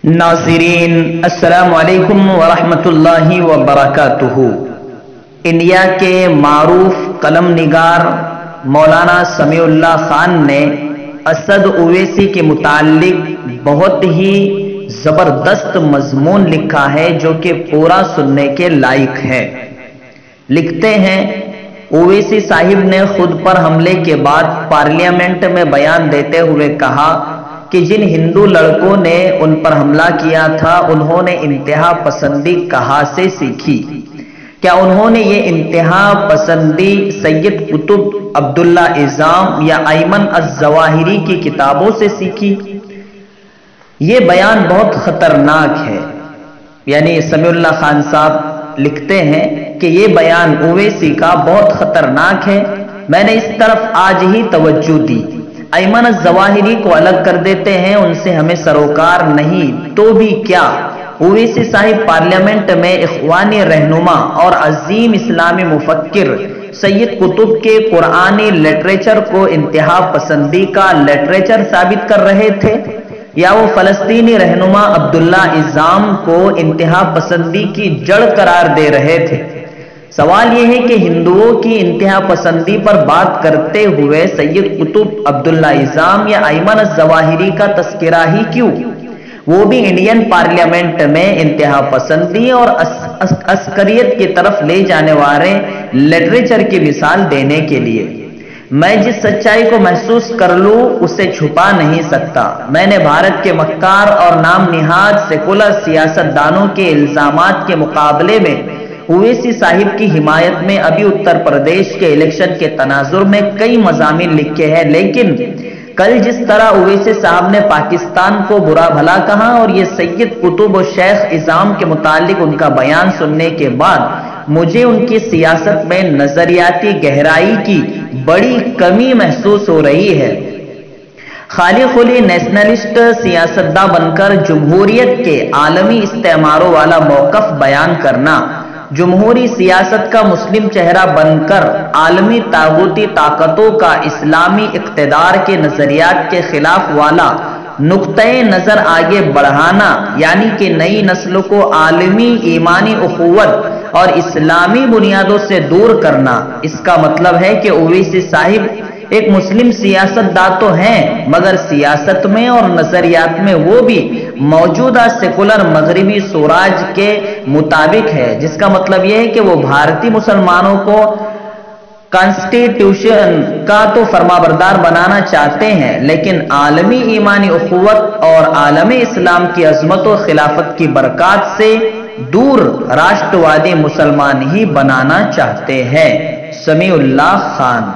नाज़रीन अस्सलामु अलैकुम वरहमतुल्लाह वबरकातुहू। इंडिया के मारूफ कलम निगार मौलाना समीउल्लाह खान ने असद ओवैसी के मुताल्लिक बहुत ही जबरदस्त मजमून लिखा है जो कि पूरा सुनने के लायक है। लिखते हैं, ओवैसी साहिब ने खुद पर हमले के बाद पार्लियामेंट में बयान देते हुए कहा कि जिन हिंदू लड़कों ने उन पर हमला किया था उन्होंने इंतहा पसंदी कहां से सीखी? क्या उन्होंने ये इंतहा पसंदी सैयद कुतुब अब्दुल्ला इज़ाम या अयमन अज़-ज़वाहिरी की किताबों से सीखी? ये बयान बहुत खतरनाक है। यानी समीउल्लाह खान साहब लिखते हैं कि ये बयान ओवैसी का बहुत खतरनाक है। मैंने इस तरफ आज ही तवज्जो दी। अयमन अज़-ज़वाहिरी को अलग कर देते हैं, उनसे हमें सरोकार नहीं तो भी क्या। ओवैसी साहिब पार्लियामेंट में इख्वानी रहनुमा और अजीम इस्लामी मुफक्किर सैयद कुतुब के कुरानी लिटरेचर को इंतहा पसंदी का लिटरेचर साबित कर रहे थे, या वो फलस्तीनी रहनुमा अब्दुल्ला इज़ाम को इंतहा पसंदी की जड़ करार दे रहे थे। सवाल यह है कि हिंदुओं की इंतहा पसंदी पर बात करते हुए सैयद कुतुब अब्दुल्ला इज़ाम या अयमन अज़-ज़वाहिरी का तस्करा ही क्यों, वो भी इंडियन पार्लियामेंट में इंतहा पसंदी और अस्करियत की तरफ ले जाने वाले लिटरेचर की मिसाल देने के लिए। मैं जिस सच्चाई को महसूस कर लूं उसे छुपा नहीं सकता। मैंने भारत के मक्कार और नाम निहाद सेकुलर सियासतदानों के इल्जामात के मुकाबले में ओवैसी साहिब की हिमायत में अभी उत्तर प्रदेश के इलेक्शन के तनाजुर में कई मज़ामीन लिखे हैं, लेकिन कल जिस तरह ओवैसी साहब ने पाकिस्तान को बुरा भला कहा और ये सैयद कुतुब और शेख इज़ाम के मुतालिक उनका बयान सुनने के बाद मुझे उनकी सियासत में नजरियाती गहराई की बड़ी कमी महसूस हो रही है। खाली खुली नेशनलिस्ट सियासतदा बनकर जमहूरियत के आलमी इस्तेमारों वाला मौकफ बयान करना, जमहूरी सियासत का मुस्लिम चेहरा बनकर आलमी तागूती ताकतों का इस्लामी इक़्तिदार के नजरियात के खिलाफ वाला नुक्ते नजर आगे बढ़ाना, यानी कि नई नस्लों को आलमी ईमानी उखुवत और इस्लामी बुनियादों से दूर करना। इसका मतलब है कि ओवैसी साहिब एक मुस्लिम सियासतदा तो हैं, मगर सियासत में और नजरियात में वो भी मौजूदा सेकुलर मगरिबी स्वराज के मुताबिक है, जिसका मतलब यह है कि वो भारतीय मुसलमानों को कॉन्स्टिट्यूशन का तो फरमाबरदार बनाना चाहते हैं, लेकिन आलमी ईमानी उखुवत और आलमी इस्लाम की अजमत और खिलाफत की बरकत से दूर राष्ट्रवादी मुसलमान ही बनाना चाहते हैं। समीउल्लाह खान।